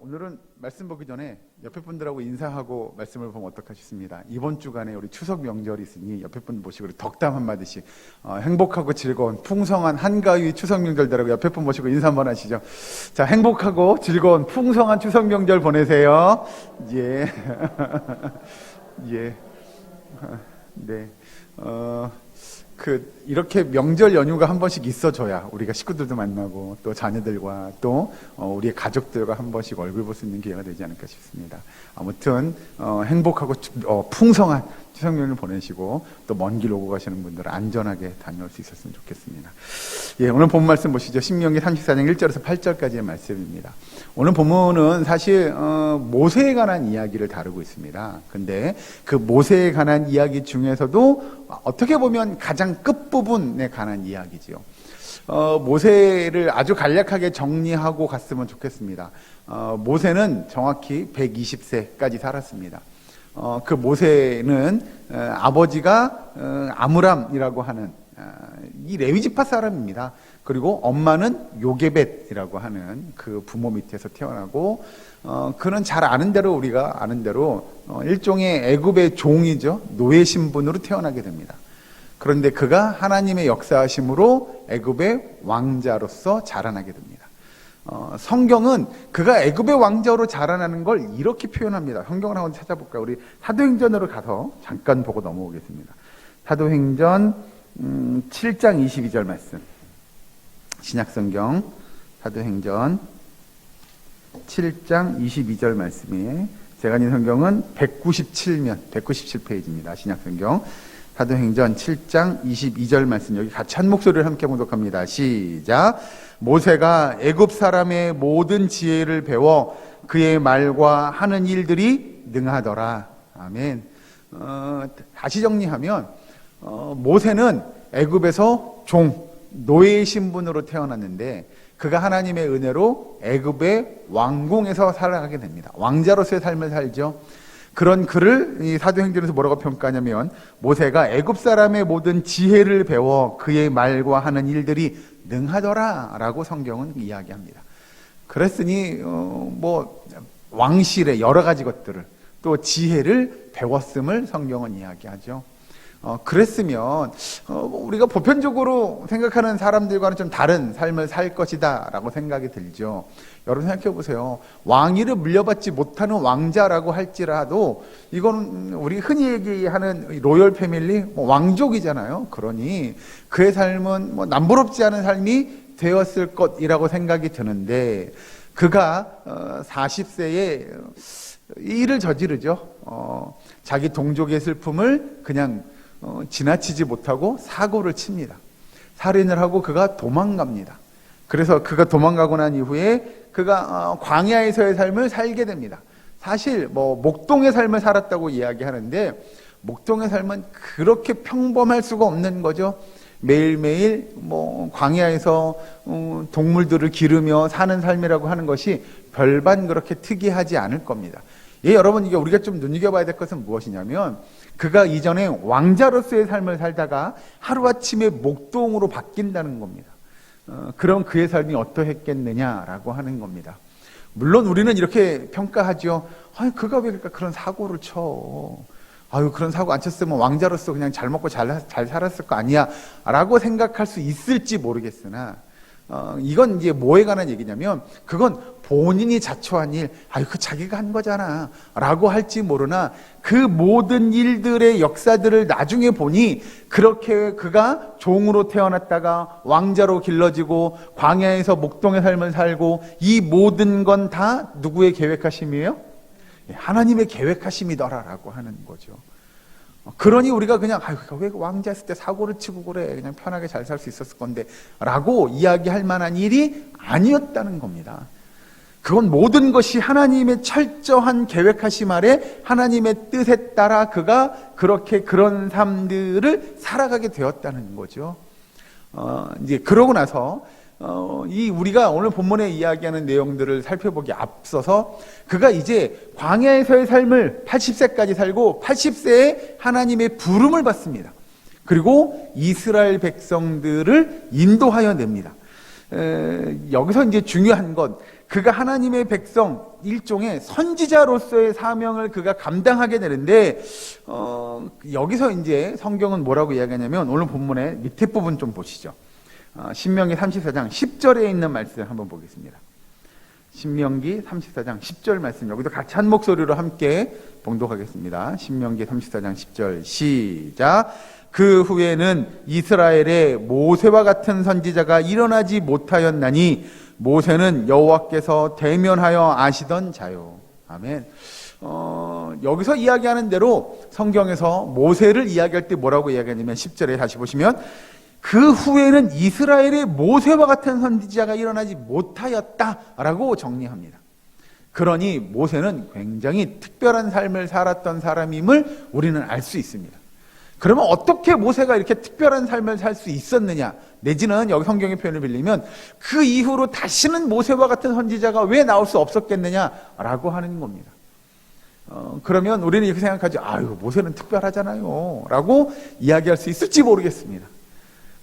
오늘은 말씀 보기 전에 옆에 분들하고 인사하고 말씀을 보면 어떡하겠습니다. 이번 주간에 우리 추석 명절이 있으니 옆에 분 모시고 덕담 한마디씩 행복하고 즐거운 풍성한 한가위 추석 명절 되라고 옆에 분 모시고 인사 한번 하시죠. 자, 행복하고 즐거운 풍성한 추석 명절 보내세요. 예. 예. 네. 이렇게 명절 연휴가 한 번씩 있어줘야 우리가 식구들도 만나고 또 자녀들과 또 우리의 가족들과 한 번씩 얼굴 볼 수 있는 기회가 되지 않을까 싶습니다. 아무튼 행복하고 풍성한 추석 연휴를 보내시고 또 먼 길 오고 가시는 분들은 안전하게 다녀올 수 있었으면 좋겠습니다. 예, 오늘 본 말씀 보시죠. 신명기 34장 1절에서 8절까지의 말씀입니다. 오늘 본문은 사실 모세에 관한 이야기를 다루고 있습니다. 근데 그 모세에 관한 이야기 중에서도 어떻게 보면 가장 끝부분에 관한 이야기지요. 모세를 아주 간략하게 정리하고 갔으면 좋겠습니다. 모세는 정확히 120세까지 살았습니다. 그 모세는 아버지가 아므람이라고 하는 이 레위지파 사람입니다. 그리고 엄마는 요게벳이라고 하는 그 부모 밑에서 태어나고 그는 잘 아는 대로 우리가 아는 대로 일종의 애굽의 종이죠. 노예 신분으로 태어나게 됩니다. 그런데 그가 하나님의 역사하심으로 애굽의 왕자로서 자라나게 됩니다. 성경은 그가 애굽의 왕자로 자라나는 걸 이렇게 표현합니다. 성경을 한번 찾아볼까요? 우리 사도행전으로 가서 잠깐 보고 넘어오겠습니다. 사도행전 7장 22절 말씀. 신약성경 사도행전 7장 22절 말씀이에요. 제가 있는 성경은 197페이지입니다. 신약성경 사도행전 7장 22절 말씀, 여기 같이 한 목소리를 함께 봉독합니다. 시작. 모세가 애굽 사람의 모든 지혜를 배워 그의 말과 하는 일들이 능하더라. 아멘. 다시 정리하면 모세는 애굽에서 노예의 신분으로 태어났는데 그가 하나님의 은혜로 애굽의 왕궁에서 살아가게 됩니다. 왕자로서의 삶을 살죠. 그런 그를 이 사도행전에서 뭐라고 평가하냐면 모세가 애굽 사람의 모든 지혜를 배워 그의 말과 하는 일들이 능하더라라고 성경은 이야기합니다. 그랬으니 왕실의 여러 가지 것들을 또 지혜를 배웠음을 성경은 이야기하죠. 그랬으면 우리가 보편적으로 생각하는 사람들과는 좀 다른 삶을 살 것이다 라고 생각이 들죠. 여러분 생각해 보세요. 왕위를 물려받지 못하는 왕자라고 할지라도 이건 우리 흔히 얘기하는 로열 패밀리 왕족이잖아요. 그러니 그의 삶은 남부럽지 않은 삶이 되었을 것이라고 생각이 드는데 그가 40세에 일을 저지르죠. 자기 동족의 슬픔을 그냥 지나치지 못하고 사고를 칩니다. 살인을 하고 그가 도망갑니다. 그래서 그가 도망가고 난 이후에 그가 광야에서의 삶을 살게 됩니다. 사실 목동의 삶을 살았다고 이야기하는데 목동의 삶은 그렇게 평범할 수가 없는 거죠. 매일매일 광야에서 동물들을 기르며 사는 삶이라고 하는 것이 별반 그렇게 특이하지 않을 겁니다. 여러분, 이게 우리가 좀 눈여겨봐야 될 것은 무엇이냐면 그가 이전에 왕자로서의 삶을 살다가 하루아침에 목동으로 바뀐다는 겁니다. 그럼 그의 삶이 어떠했겠느냐라고 하는 겁니다. 물론 우리는 이렇게 평가하죠. 그가 왜 그런 사고를 쳐? 그런 사고 안 쳤으면 왕자로서 그냥 잘 먹고 잘 살았을 거 아니야? 라고 생각할 수 있을지 모르겠으나 이건 이제 뭐에 관한 얘기냐면 그건 본인이 자초한 일, 그 자기가 한 거잖아 라고 할지 모르나 그 모든 일들의 역사들을 나중에 보니 그렇게 그가 종으로 태어났다가 왕자로 길러지고 광야에서 목동의 삶을 살고 이 모든 건 다 누구의 계획하심이에요? 하나님의 계획하심이더라라고 하는 거죠. 그러니 우리가 그냥 왜 왕자였을 때 사고를 치고 그래, 그냥 편하게 잘 살 수 있었을 건데 라고 이야기할 만한 일이 아니었다는 겁니다. 그건 모든 것이 하나님의 철저한 계획하심 아래 하나님의 뜻에 따라 그가 그렇게 그런 삶들을 살아가게 되었다는 거죠. 이제 그러고 나서 우리가 오늘 본문에 이야기하는 내용들을 살펴보기 앞서서 그가 이제 광야에서의 삶을 80세까지 살고 80세에 하나님의 부름을 받습니다. 그리고 이스라엘 백성들을 인도하여 냅니다. 여기서 이제 중요한 건 그가 하나님의 백성, 일종의 선지자로서의 사명을 그가 감당하게 되는데, 여기서 이제 성경은 뭐라고 이야기하냐면, 오늘 본문의 밑에 부분 좀 보시죠. 신명기 34장 10절에 있는 말씀 한번 보겠습니다. 신명기 34장 10절 말씀, 여기도 같이 한 목소리로 함께 봉독하겠습니다. 신명기 34장 10절 시작. 그 후에는 이스라엘에 모세와 같은 선지자가 일어나지 못하였나니 모세는 여호와께서 대면하여 아시던 자요. 아멘. 여기서 이야기하는 대로 성경에서 모세를 이야기할 때 뭐라고 이야기하냐면 10절에 다시 보시면 그 후에는 이스라엘의 모세와 같은 선지자가 일어나지 못하였다라고 정리합니다. 그러니 모세는 굉장히 특별한 삶을 살았던 사람임을 우리는 알 수 있습니다. 그러면 어떻게 모세가 이렇게 특별한 삶을 살 수 있었느냐, 내지는 여기 성경의 표현을 빌리면 그 이후로 다시는 모세와 같은 선지자가 왜 나올 수 없었겠느냐라고 하는 겁니다. 그러면 우리는 이렇게 생각하죠. 아유, 모세는 특별하잖아요 라고 이야기할 수 있을지 모르겠습니다.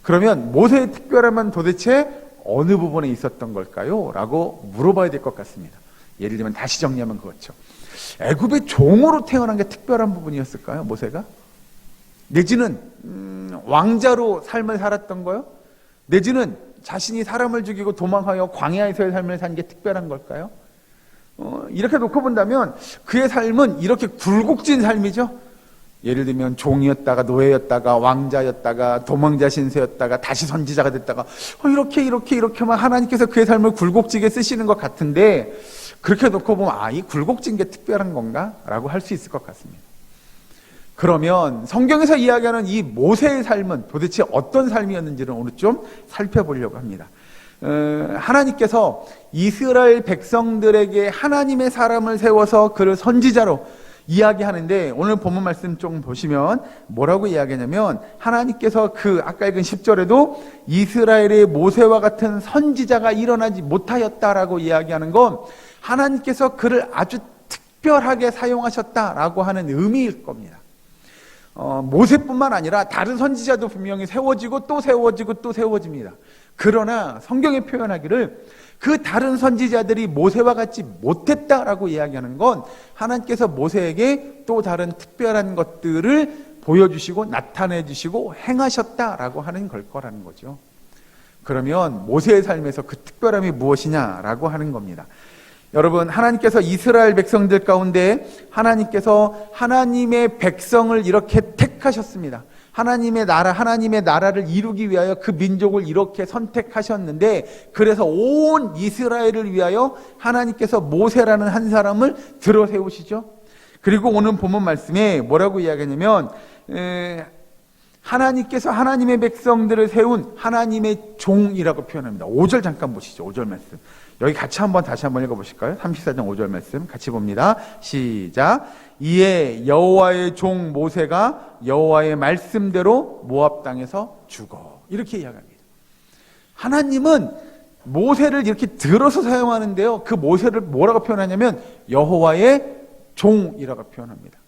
그러면 모세의 특별함은 도대체 어느 부분에 있었던 걸까요? 라고 물어봐야 될 것 같습니다. 예를 들면 다시 정리하면 그렇죠. 애굽의 종으로 태어난 게 특별한 부분이었을까요? 모세가? 내지는 왕자로 삶을 살았던 거요? 내지는 자신이 사람을 죽이고 도망하여 광야에서의 삶을 산 게 특별한 걸까요? 이렇게 놓고 본다면 그의 삶은 이렇게 굴곡진 삶이죠. 예를 들면 종이었다가 노예였다가 왕자였다가 도망자 신세였다가 다시 선지자가 됐다가 이렇게만 하나님께서 그의 삶을 굴곡지게 쓰시는 것 같은데, 그렇게 놓고 보면 이 굴곡진 게 특별한 건가? 라고 할 수 있을 것 같습니다. 그러면 성경에서 이야기하는 이 모세의 삶은 도대체 어떤 삶이었는지를 오늘 좀 살펴보려고 합니다. 하나님께서 이스라엘 백성들에게 하나님의 사람을 세워서 그를 선지자로 이야기하는데, 오늘 본문 말씀 좀 보시면 뭐라고 이야기하냐면, 하나님께서 아까 읽은 10절에도 이스라엘의 모세와 같은 선지자가 일어나지 못하였다라고 이야기하는 건 하나님께서 그를 아주 특별하게 사용하셨다라고 하는 의미일 겁니다. 모세뿐만 아니라 다른 선지자도 분명히 세워지고 또 세워지고 또 세워집니다. 그러나 성경에 표현하기를 그 다른 선지자들이 모세와 같이 못했다라고 이야기하는 건 하나님께서 모세에게 또 다른 특별한 것들을 보여주시고 나타내 주시고 행하셨다라고 하는 걸 거라는 거죠. 그러면 모세의 삶에서 그 특별함이 무엇이냐라고 하는 겁니다. 여러분, 하나님께서 이스라엘 백성들 가운데 하나님께서 하나님의 백성을 이렇게 택하셨습니다. 하나님의 나라를 이루기 위하여 그 민족을 이렇게 선택하셨는데, 그래서 온 이스라엘을 위하여 하나님께서 모세라는 한 사람을 들어 세우시죠. 그리고 오늘 본문 말씀에 뭐라고 이야기하냐면, 하나님께서 하나님의 백성들을 세운 하나님의 종이라고 표현합니다. 5절 잠깐 보시죠. 5절 말씀. 여기 다시 한번 읽어보실까요? 34장 5절 말씀 같이 봅니다. 시작. 이에 여호와의 종 모세가 여호와의 말씀대로 모압 땅에서 죽어. 이렇게 이야기합니다. 하나님은 모세를 이렇게 들어서 사용하는데요, 그 모세를 뭐라고 표현하냐면 여호와의 종이라고 표현합니다.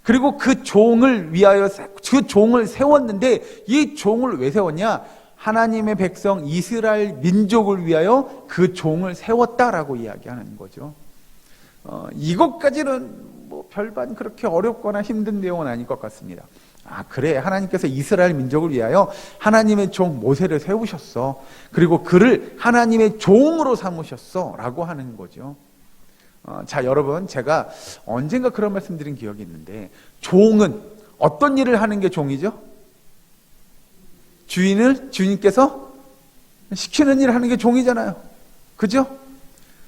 그리고 그 종을 위하여 그 종을 세웠는데, 이 종을 왜 세웠냐? 하나님의 백성 이스라엘 민족을 위하여 그 종을 세웠다라고 이야기하는 거죠. 이것까지는 별반 그렇게 어렵거나 힘든 내용은 아닐 것 같습니다. 그래, 하나님께서 이스라엘 민족을 위하여 하나님의 종 모세를 세우셨어. 그리고 그를 하나님의 종으로 삼으셨어 라고 하는 거죠. 자, 여러분, 제가 언젠가 그런 말씀 드린 기억이 있는데, 종은 어떤 일을 하는 게 종이죠? 주인께서 시키는 일을 하는 게 종이잖아요. 그죠?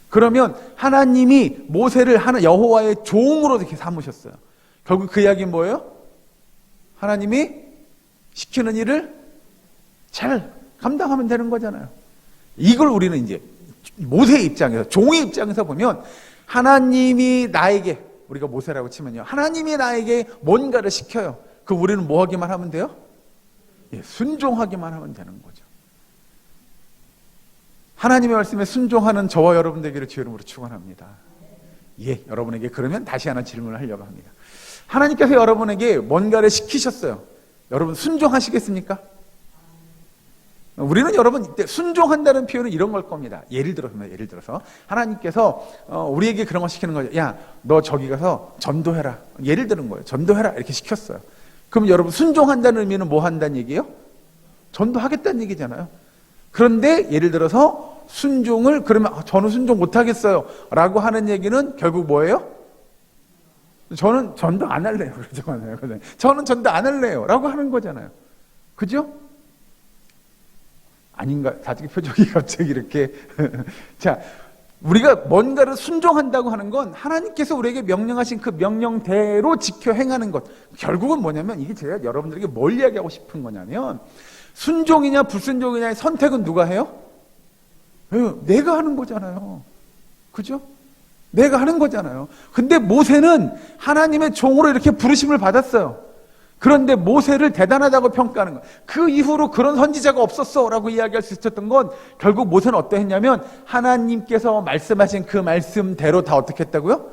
그러면 하나님이 모세를 여호와의 종으로 이렇게 삼으셨어요. 결국 그 이야기는 뭐예요? 하나님이 시키는 일을 잘 감당하면 되는 거잖아요. 이걸 우리는 이제 모세의 입장에서, 종의 입장에서 보면, 하나님이 나에게, 우리가 모세라고 치면요, 하나님이 나에게 뭔가를 시켜요. 그 우리는 뭐 하기만 하면 돼요? 순종하기만 하면 되는 거죠. 하나님의 말씀에 순종하는 저와 여러분 되기를 주의 이름으로 축원합니다. 여러분에게 그러면 다시 하나 질문을 하려고 합니다. 하나님께서 여러분에게 뭔가를 시키셨어요. 여러분 순종하시겠습니까? 우리는 여러분 이때 순종한다는 표현은 이런 걸 겁니다. 예를 들어서 하나님께서 우리에게 그런 거 시키는 거죠. 야, 너 저기 가서 전도해라. 예를 드는 거예요. 전도해라 이렇게 시켰어요. 그럼 여러분 순종한다는 의미는 뭐 한다는 얘기예요? 전도하겠다는 얘기잖아요. 그런데 예를 들어서 순종을 그러면 저는 순종 못하겠어요 라고 하는 얘기는 결국 뭐예요? 저는 전도 안 할래요. 그러잖아요. 저는 전도 안 할래요 라고 하는 거잖아요. 그죠? 아닌가? 다들 표정이 갑자기 이렇게. 자, 우리가 뭔가를 순종한다고 하는 건 하나님께서 우리에게 명령하신 그 명령대로 지켜 행하는 것. 결국은 뭐냐면 이게 제가 여러분들에게 뭘 이야기하고 싶은 거냐면 순종이냐 불순종이냐의 선택은 누가 해요? 내가 하는 거잖아요. 그죠? 내가 하는 거잖아요. 근데 모세는 하나님의 종으로 이렇게 부르심을 받았어요. 그런데 모세를 대단하다고 평가하는 거예요. 그 이후로 그런 선지자가 없었어 라고 이야기할 수 있었던 건 결국 모세는 어떠했냐면 하나님께서 말씀하신 그 말씀대로 다 어떻게 했다고요?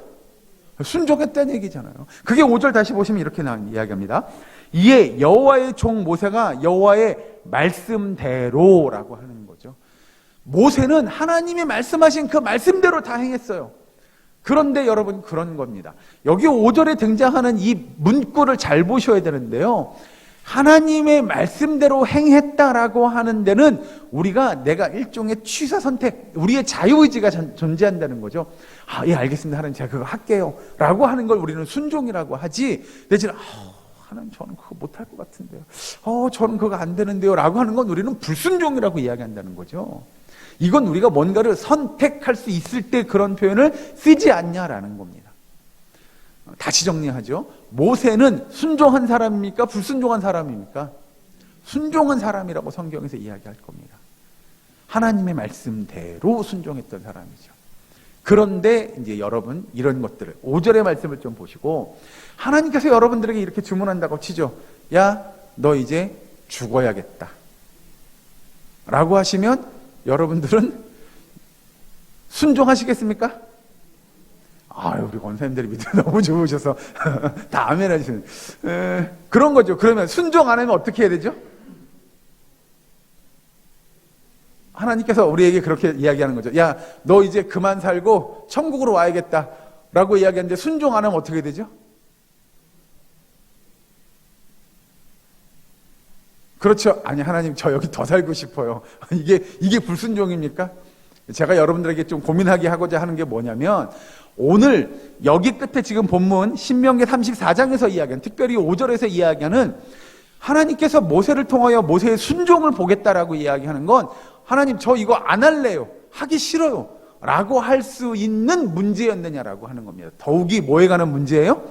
순종했다는 얘기잖아요. 그게 5절 다시 보시면 이렇게 이야기합니다. 이에 여호와의 종 모세가 여호와의 말씀대로라고 하는 거죠. 모세는 하나님이 말씀하신 그 말씀대로 다 행했어요. 그런데 여러분 그런 겁니다. 여기 5절에 등장하는 이 문구를 잘 보셔야 되는데요. 하나님의 말씀대로 행했다라고 하는 데는 내가 일종의 취사 선택, 우리의 자유의지가 존재한다는 거죠. 예, 알겠습니다. 하나님 제가 그거 할게요 라고 하는 걸 우리는 순종이라고 하지, 내지는 하나님 저는 그거 못할 것 같은데요. 저는 그거 안 되는데요 라고 하는 건 우리는 불순종이라고 이야기한다는 거죠. 이건 우리가 뭔가를 선택할 수 있을 때 그런 표현을 쓰지 않냐라는 겁니다. 다시 정리하죠. 모세는 순종한 사람입니까? 불순종한 사람입니까? 순종한 사람이라고 성경에서 이야기할 겁니다. 하나님의 말씀대로 순종했던 사람이죠. 그런데 이제 여러분 이런 것들을 5절의 말씀을 좀 보시고, 하나님께서 여러분들에게 이렇게 주문한다고 치죠. 야, 너 이제 죽어야겠다 라고 하시면 여러분들은 순종하시겠습니까? 우리 권사님들이 믿음 너무 좋으셔서 다 아멘 하시는 그런 거죠. 그러면 순종 안 하면 어떻게 해야 되죠? 하나님께서 우리에게 그렇게 이야기하는 거죠. 야, 너 이제 그만 살고 천국으로 와야겠다 라고 이야기하는데 순종 안 하면 어떻게 되죠? 그렇죠. 아니, 하나님 저 여기 더 살고 싶어요. 이게 불순종입니까? 제가 여러분들에게 좀 고민하게 하고자 하는 게 뭐냐면, 오늘 여기 끝에 지금 본문 신명기 34장에서 이야기하는, 특별히 5절에서 이야기하는 하나님께서 모세를 통하여 모세의 순종을 보겠다라고 이야기하는 건, 하나님 저 이거 안 할래요, 하기 싫어요 라고 할 수 있는 문제였느냐라고 하는 겁니다. 더욱이 뭐에 관한 문제예요?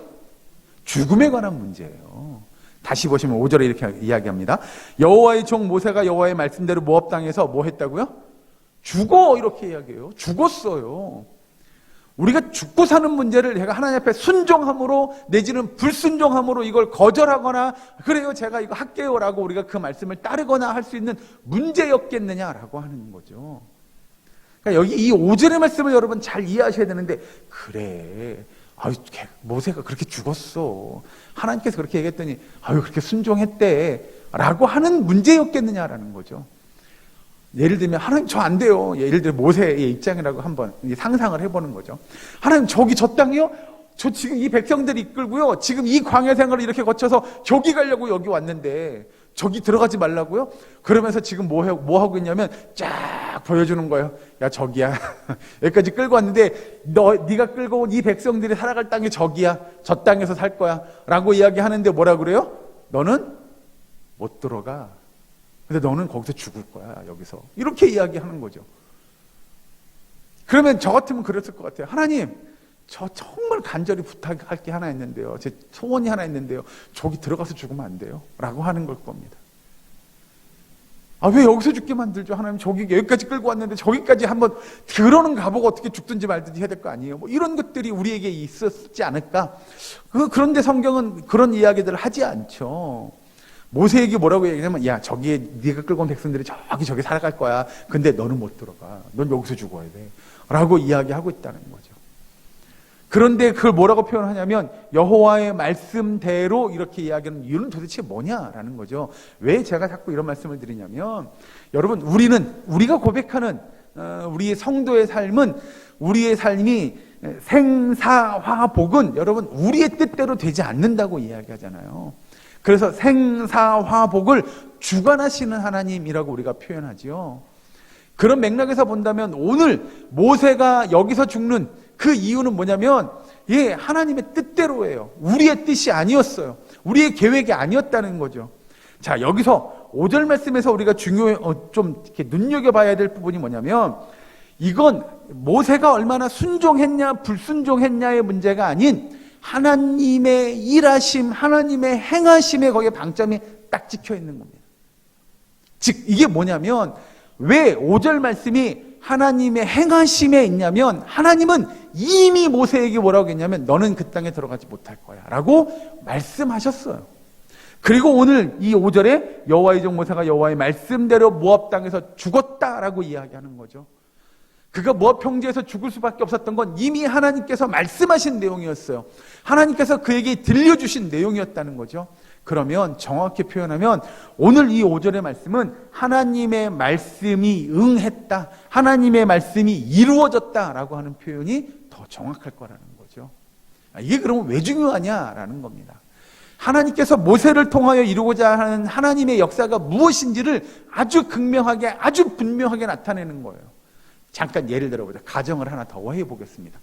죽음에 관한 문제예요. 다시 보시면 5절에 이렇게 이야기합니다. 여호와의 종 모세가 여호와의 말씀대로 모압 땅에서 뭐 했다고요? 죽어, 이렇게 이야기해요. 죽었어요. 우리가 죽고 사는 문제를 제가 하나님 앞에 순종함으로 내지는 불순종함으로 이걸 거절하거나 그래요 제가 이거 할게요 라고 우리가 그 말씀을 따르거나 할 수 있는 문제였겠느냐라고 하는 거죠. 그러니까 여기 이 5절의 말씀을 여러분 잘 이해하셔야 되는데, 그래 모세가 그렇게 죽었어, 하나님께서 그렇게 얘기했더니 그렇게 순종했대 라고 하는 문제였겠느냐라는 거죠. 예를 들면 하나님 저 안 돼요, 예를 들어 모세의 입장이라고 한번 상상을 해보는 거죠. 하나님 저기 저 땅이요? 저 지금 이 백성들이 이끌고요, 지금 이 광야 생활을 이렇게 거쳐서 저기 가려고 여기 왔는데 저기 들어가지 말라고요? 그러면서 지금 뭐 하고 있냐면 쫙 보여주는 거예요. 야 저기야 여기까지 끌고 왔는데 네가 끌고 온 이 백성들이 살아갈 땅이 저기야, 저 땅에서 살 거야 라고 이야기하는데 뭐라 그래요? 너는 못 들어가, 근데 너는 거기서 죽을 거야, 여기서. 이렇게 이야기하는 거죠. 그러면 저 같으면 그랬을 것 같아요. 하나님 저 정말 간절히 부탁할 게 하나 있는데요, 제 소원이 하나 있는데요, 저기 들어가서 죽으면 안 돼요 라고 하는 걸 겁니다. 왜 여기서 죽게 만들죠? 하나님 여기까지 끌고 왔는데 저기까지 한번 그러는 가보고 어떻게 죽든지 말든지 해야 될 거 아니에요? 뭐 이런 것들이 우리에게 있었지 않을까? 그런데 성경은 그런 이야기들을 하지 않죠. 모세에게 뭐라고 얘기하냐면, 야 저기에 네가 끌고 온 백성들이 저기 살아갈 거야, 근데 너는 못 들어가, 넌 여기서 죽어야 돼 라고 이야기하고 있다는 거죠. 그런데 그걸 뭐라고 표현하냐면 여호와의 말씀대로 이렇게 이야기하는 이유는 도대체 뭐냐라는 거죠. 왜 제가 자꾸 이런 말씀을 드리냐면, 여러분, 우리가 고백하는 우리의 성도의 삶은, 우리의 삶이 생사화복은 여러분 우리의 뜻대로 되지 않는다고 이야기하잖아요. 그래서 생사화복을 주관하시는 하나님이라고 우리가 표현하죠. 그런 맥락에서 본다면 오늘 모세가 여기서 죽는 그 이유는 뭐냐면, 하나님의 뜻대로예요. 우리의 뜻이 아니었어요. 우리의 계획이 아니었다는 거죠. 자, 여기서 5절 말씀에서 우리가 좀 이렇게 눈여겨봐야 될 부분이 뭐냐면, 이건 모세가 얼마나 순종했냐 불순종했냐의 문제가 아닌 하나님의 일하심, 하나님의 행하심에 거기에 방점이 딱 찍혀 있는 겁니다. 즉 이게 뭐냐면, 왜 5절 말씀이 하나님의 행하심에 있냐면, 하나님은 이미 모세에게 뭐라고 했냐면 너는 그 땅에 들어가지 못할 거야 라고 말씀하셨어요. 그리고 오늘 이 5절에 여호와의 종 모세가 여호와의 말씀대로 모압 땅에서 죽었다라고 이야기하는 거죠. 그가 모압 평지에서 죽을 수밖에 없었던 건 이미 하나님께서 말씀하신 내용이었어요. 하나님께서 그에게 들려주신 내용이었다는 거죠. 그러면 정확히 표현하면 오늘 이 5절의 말씀은 하나님의 말씀이 응했다, 하나님의 말씀이 이루어졌다라고 하는 표현이 더 정확할 거라는 거죠. 이게 그러면 왜 중요하냐라는 겁니다. 하나님께서 모세를 통하여 이루고자 하는 하나님의 역사가 무엇인지를 아주 극명하게, 아주 분명하게 나타내는 거예요. 잠깐 예를 들어보자. 가정을 하나 더 해보겠습니다.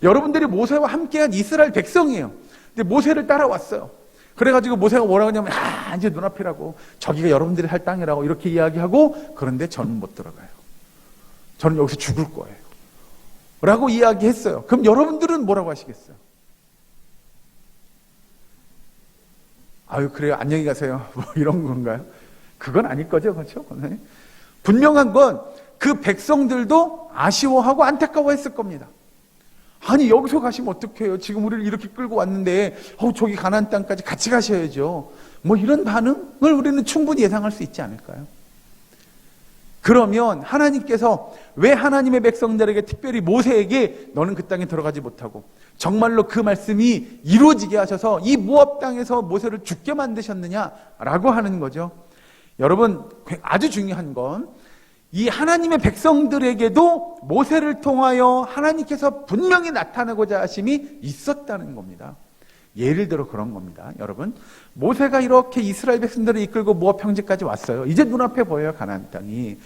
여러분들이 모세와 함께한 이스라엘 백성이에요. 근데 모세를 따라왔어요. 그래가지고 모세가 뭐라고 하냐면, 이제 눈앞이라고, 저기가 여러분들이 할 땅이라고 이렇게 이야기하고, 그런데 저는 못 들어가요. 저는 여기서 죽을 거예요 라고 이야기했어요. 그럼 여러분들은 뭐라고 하시겠어요? 아유, 그래요, 안녕히 가세요, 뭐 이런 건가요? 그건 아닐 거죠, 그렇죠? 분명한 건 그 백성들도 아쉬워하고 안타까워했을 겁니다. 아니, 여기서 가시면 어떡해요? 지금 우리를 이렇게 끌고 왔는데 저기 가나안 땅까지 같이 가셔야죠. 뭐 이런 반응을 우리는 충분히 예상할 수 있지 않을까요? 그러면 하나님께서 왜 하나님의 백성들에게, 특별히 모세에게 너는 그 땅에 들어가지 못하고 정말로 그 말씀이 이루어지게 하셔서 이 모압 땅에서 모세를 죽게 만드셨느냐라고 하는 거죠. 여러분, 아주 중요한 건 이 하나님의 백성들에게도 모세를 통하여 하나님께서 분명히 나타나고자 하심이 있었다는 겁니다. 예를 들어 그런 겁니다. 여러분, 모세가 이렇게 이스라엘 백성들을 이끌고 모압 평지까지 왔어요. 이제 눈앞에 보여요, 가나안 땅이.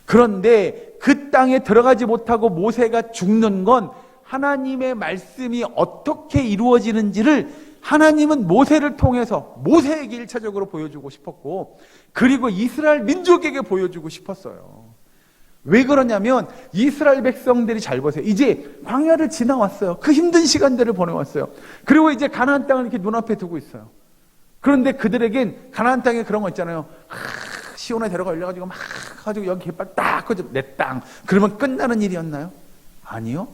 그런데 그 땅에 들어가지 못하고 모세가 죽는 건 하나님의 말씀이 어떻게 이루어지는지를 하나님은 모세를 통해서 모세에게 1차적으로 보여주고 싶었고, 그리고 이스라엘 민족에게 보여주고 싶었어요. 왜 그러냐면 이스라엘 백성들이, 잘 보세요, 이제 광야를 지나왔어요. 그 힘든 시간들을 보내왔어요. 그리고 이제 가나안 땅을 이렇게 눈앞에 두고 있어요. 그런데 그들에겐 가나안 땅에 그런 거 있잖아요. 시온에 데려가 올려가지고 막 가지고 여기 깃발 딱 꽂아, 내 땅, 그러면 끝나는 일이었나요? 아니요.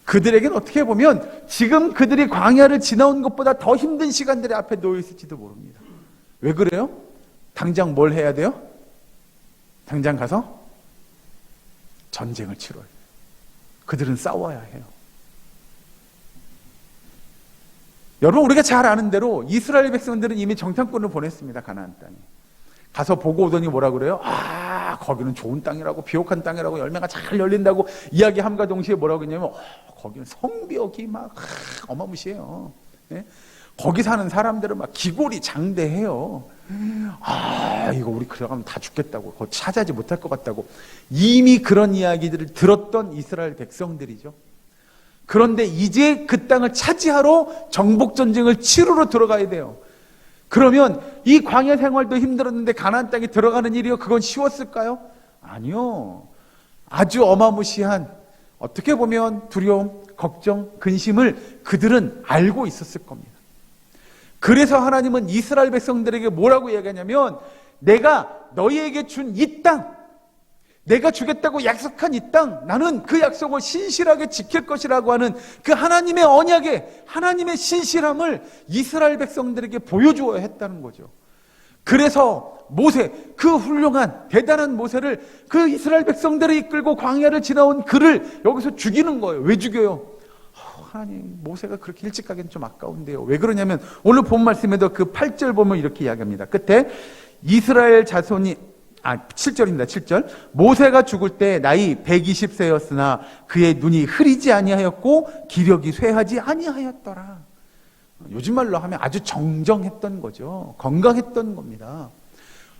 그들에겐 어떻게 보면 지금 그들이 광야를 지나온 것보다 더 힘든 시간들이 앞에 놓여 있을지도 모릅니다. 왜 그래요? 당장 뭘 해야 돼요? 당장 가서 전쟁을 치러요. 그들은 싸워야 해요. 여러분, 우리가 잘 아는 대로 이스라엘 백성들은 이미 정탐꾼을 보냈습니다. 가나안 땅에 가서 보고 오더니 뭐라 그래요? 거기는 좋은 땅이라고, 비옥한 땅이라고, 열매가 잘 열린다고 이야기함과 동시에 뭐라고 했냐면 거기는 성벽이 막 어마무시해요. 네? 거기 사는 사람들은 막 기골이 장대해요. 이거 우리 들어가면 다 죽겠다고, 그거 차지하지 못할 것 같다고 이미 그런 이야기들을 들었던 이스라엘 백성들이죠. 그런데 이제 그 땅을 차지하러 정복전쟁을 치르러 들어가야 돼요. 그러면 이 광야 생활도 힘들었는데 가나안 땅에 들어가는 일이요, 그건 쉬웠을까요? 아니요. 아주 어마무시한, 어떻게 보면 두려움, 걱정, 근심을 그들은 알고 있었을 겁니다. 그래서 하나님은 이스라엘 백성들에게 뭐라고 이야기하냐면, 내가 너희에게 준 이 땅, 내가 주겠다고 약속한 이 땅, 나는 그 약속을 신실하게 지킬 것이라고 하는 그 하나님의 언약에, 하나님의 신실함을 이스라엘 백성들에게 보여주어야 했다는 거죠. 그래서 모세, 그 훌륭한 대단한 모세를, 그 이스라엘 백성들을 이끌고 광야를 지나온 그를 여기서 죽이는 거예요. 왜 죽여요? 하나님, 모세가 그렇게 일찍 가기는 좀 아까운데요. 왜 그러냐면 오늘 본 말씀에도 그 8절 보면 이렇게 이야기합니다. 끝에 이스라엘 자손이 7절입니다. 7절. 모세가 죽을 때 나이 120세였으나 그의 눈이 흐리지 아니하였고 기력이 쇠하지 아니하였더라. 요즘 말로 하면 아주 정정했던 거죠. 건강했던 겁니다.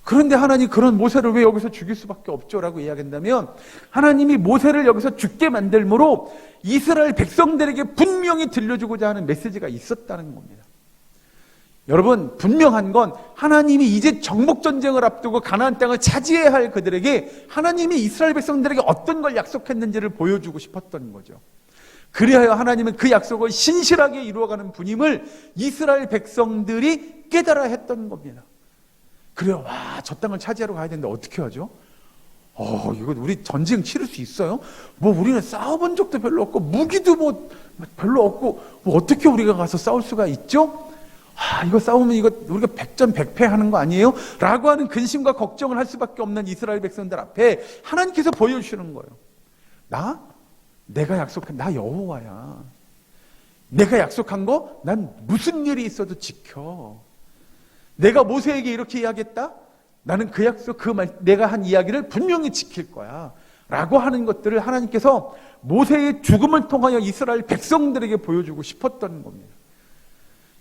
그런데 하나님 그런 모세를 왜 여기서 죽일 수밖에 없죠라고 이야기한다면 하나님이 모세를 여기서 죽게 만들므로 이스라엘 백성들에게 분명히 들려주고자 하는 메시지가 있었다는 겁니다. 여러분, 분명한 건 하나님이 이제 정복전쟁을 앞두고 가나안 땅을 차지해야 할 그들에게 하나님이 이스라엘 백성들에게 어떤 걸 약속했는지를 보여주고 싶었던 거죠. 그리하여 하나님은 그 약속을 신실하게 이루어가는 분임을 이스라엘 백성들이 깨달아 했던 겁니다. 그래요. 와, 저 땅을 차지하러 가야 되는데 어떻게 하죠? 이거 우리 전쟁 치를 수 있어요? 우리는 싸워본 적도 별로 없고 무기도 별로 없고 어떻게 우리가 가서 싸울 수가 있죠? 이거 싸우면 이거 우리가 백전백패 하는 거 아니에요? 라고 하는 근심과 걱정을 할 수밖에 없는 이스라엘 백성들 앞에 하나님께서 보여주시는 거예요. 내가 약속한 나 여호와야. 내가 약속한 거 난 무슨 일이 있어도 지켜. 내가 모세에게 이렇게 이야기했다? 나는 그 약속, 내가 한 이야기를 분명히 지킬 거야. 라고 하는 것들을 하나님께서 모세의 죽음을 통하여 이스라엘 백성들에게 보여주고 싶었던 겁니다.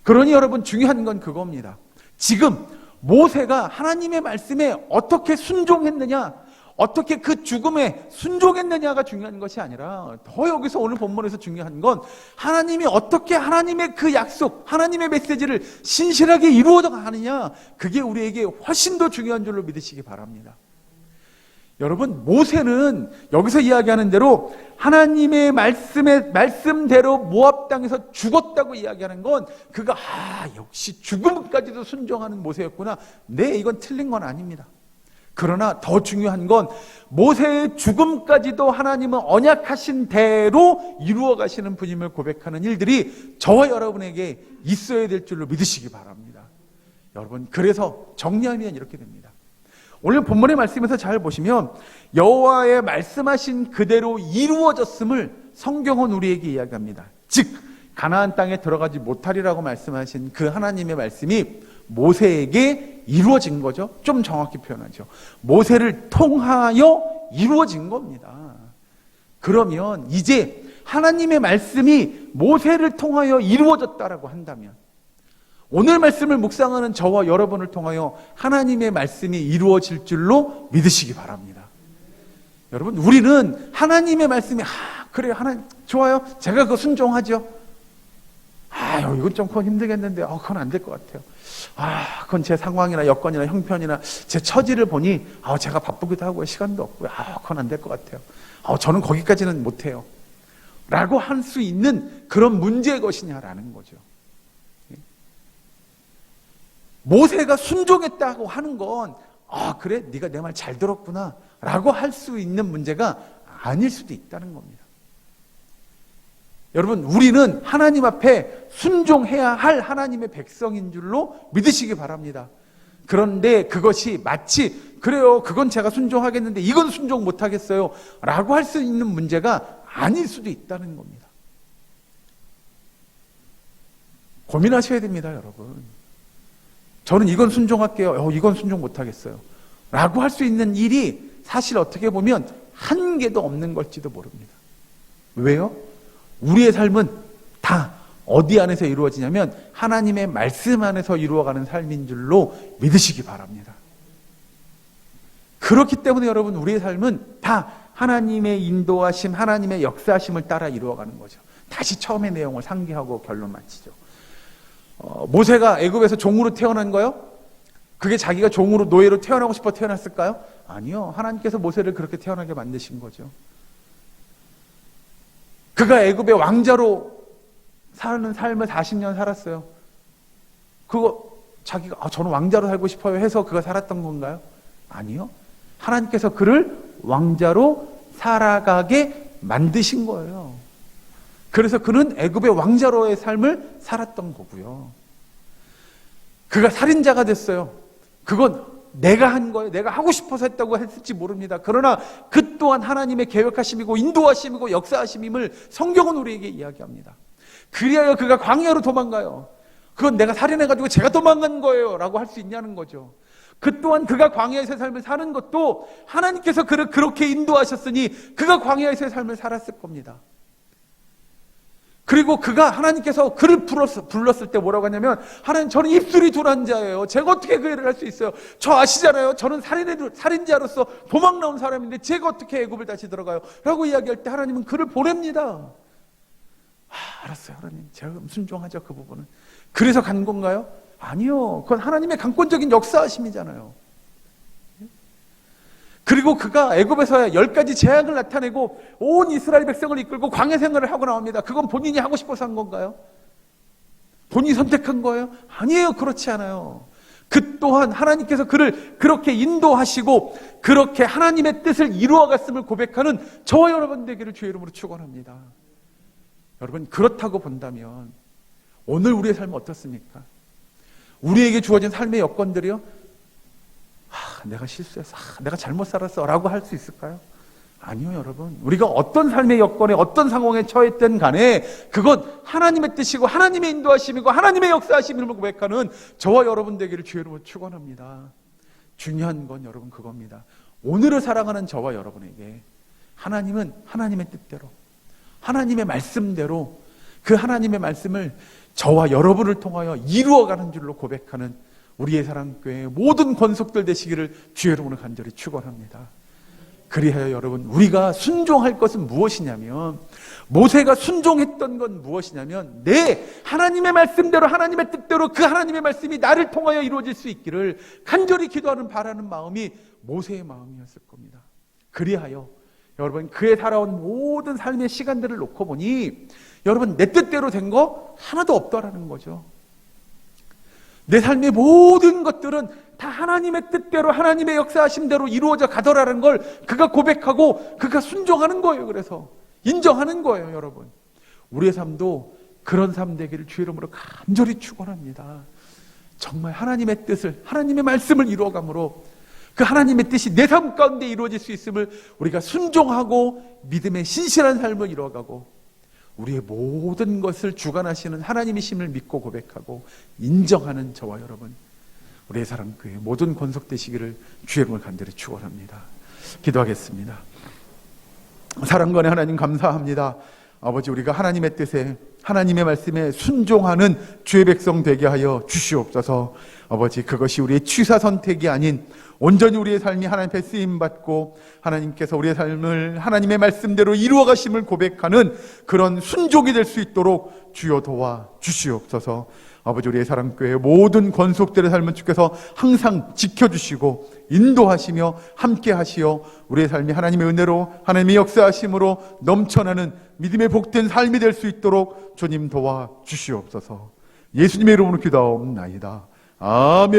그러니 여러분, 중요한 건 그겁니다. 지금 모세가 하나님의 말씀에 어떻게 순종했느냐, 어떻게 그 죽음에 순종했느냐가 중요한 것이 아니라 더 여기서 오늘 본문에서 중요한 건 하나님이 어떻게 하나님의 그 약속, 하나님의 메시지를 신실하게 이루어 가느냐, 그게 우리에게 훨씬 더 중요한 줄로 믿으시기 바랍니다. 여러분, 모세는 여기서 이야기하는 대로 하나님의 말씀대로 모압 땅에서 죽었다고 이야기하는 건 그가 역시 죽음까지도 순종하는 모세였구나. 네, 이건 틀린 건 아닙니다. 그러나 더 중요한 건 모세의 죽음까지도 하나님은 언약하신 대로 이루어 가시는 분임을 고백하는 일들이 저와 여러분에게 있어야 될 줄로 믿으시기 바랍니다. 여러분, 그래서 정리하면 이렇게 됩니다. 오늘 본문의 말씀에서 잘 보시면 여호와의 말씀하신 그대로 이루어졌음을 성경은 우리에게 이야기합니다. 즉 가나안 땅에 들어가지 못하리라고 말씀하신 그 하나님의 말씀이 모세에게 이루어진 거죠. 좀 정확히 표현하죠. 모세를 통하여 이루어진 겁니다. 그러면 이제 하나님의 말씀이 모세를 통하여 이루어졌다라고 한다면 오늘 말씀을 묵상하는 저와 여러분을 통하여 하나님의 말씀이 이루어질 줄로 믿으시기 바랍니다. 여러분, 우리는 하나님의 말씀이 그래요, 하나님 좋아요, 제가 그거 순종하죠. 이건 좀 그건 힘들겠는데 그건 안 될 것 같아요. 그건 제 상황이나 여건이나 형편이나 제 처지를 보니 제가 바쁘기도 하고 시간도 없고요. 그건 안 될 것 같아요. 저는 거기까지는 못해요. 라고 할 수 있는 그런 문제의 것이냐라는 거죠. 모세가 순종했다고 하는 건 그래? 네가 내 말 잘 들었구나 라고 할 수 있는 문제가 아닐 수도 있다는 겁니다. 여러분, 우리는 하나님 앞에 순종해야 할 하나님의 백성인 줄로 믿으시기 바랍니다. 그런데 그것이 마치 그래요, 그건 제가 순종하겠는데 이건 순종 못하겠어요 라고 할 수 있는 문제가 아닐 수도 있다는 겁니다. 고민하셔야 됩니다, 여러분. 저는 이건 순종할게요, 이건 순종 못하겠어요 라고 할 수 있는 일이 사실 어떻게 보면 한 개도 없는 걸지도 모릅니다. 왜요? 우리의 삶은 다 어디 안에서 이루어지냐면 하나님의 말씀 안에서 이루어가는 삶인 줄로 믿으시기 바랍니다. 그렇기 때문에 여러분, 우리의 삶은 다 하나님의 인도하심, 하나님의 역사하심을 따라 이루어가는 거죠. 다시 처음의 내용을 상기하고 결론 마치죠. 모세가 애굽에서 종으로 태어난 거요? 그게 자기가 종으로 노예로 태어나고 싶어 태어났을까요? 아니요. 하나님께서 모세를 그렇게 태어나게 만드신 거죠. 그가 애굽의 왕자로 사는 삶을 40년 살았어요. 그거 자기가 저는 왕자로 살고 싶어요 해서 그가 살았던 건가요? 아니요. 하나님께서 그를 왕자로 살아가게 만드신 거예요. 그래서 그는 애굽의 왕자로의 삶을 살았던 거고요. 그가 살인자가 됐어요. 그건 내가 한 거예요. 내가 하고 싶어서 했다고 했을지 모릅니다. 그러나 그 또한 하나님의 계획하심이고 인도하심이고 역사하심임을 성경은 우리에게 이야기합니다. 그리하여 그가 광야로 도망가요. 그건 내가 살인해가지고 제가 도망간 거예요 라고 할 수 있냐는 거죠. 그 또한 그가 광야에서의 삶을 사는 것도 하나님께서 그를 그렇게 인도하셨으니 그가 광야에서의 삶을 살았을 겁니다. 그리고 그가 하나님께서 그를 불렀을 때 뭐라고 하냐면, 하나님, 저는 입술이 둔한 자예요. 제가 어떻게 그 일을 할 수 있어요? 저 아시잖아요. 저는 살인자로서 도망 나온 사람인데 제가 어떻게 애굽을 다시 들어가요? 라고 이야기할 때 하나님은 그를 보냅니다. 알았어요, 하나님. 제가 순종하죠, 그 부분은. 그래서 간 건가요? 아니요. 그건 하나님의 강권적인 역사하심이잖아요. 그리고 그가 애굽에서 10가지 재앙을 나타내고 온 이스라엘 백성을 이끌고 광야 생활을 하고 나옵니다. 그건 본인이 하고 싶어서 한 건가요? 본인이 선택한 거예요? 아니에요. 그렇지 않아요. 그 또한 하나님께서 그를 그렇게 인도하시고 그렇게 하나님의 뜻을 이루어갔음을 고백하는 저와 여러분 되기를 주의 이름으로 축원합니다. 여러분, 그렇다고 본다면 오늘 우리의 삶은 어떻습니까? 우리에게 주어진 삶의 여건들이요, 내가 실수했어, 내가 잘못 살았어 라고 할 수 있을까요? 아니요, 여러분. 우리가 어떤 삶의 여건에 어떤 상황에 처했든 간에 그것 하나님의 뜻이고 하나님의 인도하심이고 하나님의 역사하심을 고백하는 저와 여러분 되기를 주의 이름으로 축원합니다. 중요한 건 여러분 그겁니다. 오늘을 살아가는 저와 여러분에게 하나님은 하나님의 뜻대로, 하나님의 말씀대로 그 하나님의 말씀을 저와 여러분을 통하여 이루어가는 줄로 고백하는 우리의 사랑교회의 모든 권속들 되시기를 주의 이름으로 간절히 축원합니다. 그리하여 여러분, 우리가 순종할 것은 무엇이냐면, 모세가 순종했던 건 무엇이냐면, 하나님의 말씀대로 하나님의 뜻대로 그 하나님의 말씀이 나를 통하여 이루어질 수 있기를 간절히 기도하는 바라는 마음이 모세의 마음이었을 겁니다. 그리하여 여러분, 그의 살아온 모든 삶의 시간들을 놓고 보니 여러분, 내 뜻대로 된 거 하나도 없더라는 거죠. 내 삶의 모든 것들은 다 하나님의 뜻대로 하나님의 역사하심대로 이루어져 가더라는 걸 그가 고백하고 그가 순종하는 거예요. 그래서 인정하는 거예요. 여러분, 우리의 삶도 그런 삶 되기를 주의 이름으로 간절히 축원합니다. 정말 하나님의 뜻을, 하나님의 말씀을 이루어감으로 그 하나님의 뜻이 내 삶 가운데 이루어질 수 있음을 우리가 순종하고 믿음의 신실한 삶을 이루어가고 우리의 모든 것을 주관하시는 하나님이심을 믿고 고백하고 인정하는 저와 여러분, 우리의 사랑교회 모든 권속되시기를 주의 이름으로 간절히 축원합니다. 기도하겠습니다. 사랑관의 하나님, 감사합니다. 아버지, 우리가 하나님의 뜻에 하나님의 말씀에 순종하는 주의 백성 되게 하여 주시옵소서. 아버지, 그것이 우리의 취사 선택이 아닌 온전히 우리의 삶이 하나님 앞에 쓰임받고 하나님께서 우리의 삶을 하나님의 말씀대로 이루어 가심을 고백하는 그런 순종이 될 수 있도록 주여 도와 주시옵소서. 아버지, 우리의 사랑교회 모든 권속들의 삶은 주께서 항상 지켜주시고 인도하시며 함께 하시어 우리의 삶이 하나님의 은혜로 하나님의 역사하심으로 넘쳐나는 믿음의 복된 삶이 될 수 있도록 주님 도와 주시옵소서. 예수님의 이름으로 기도하옵나이다. 아멘.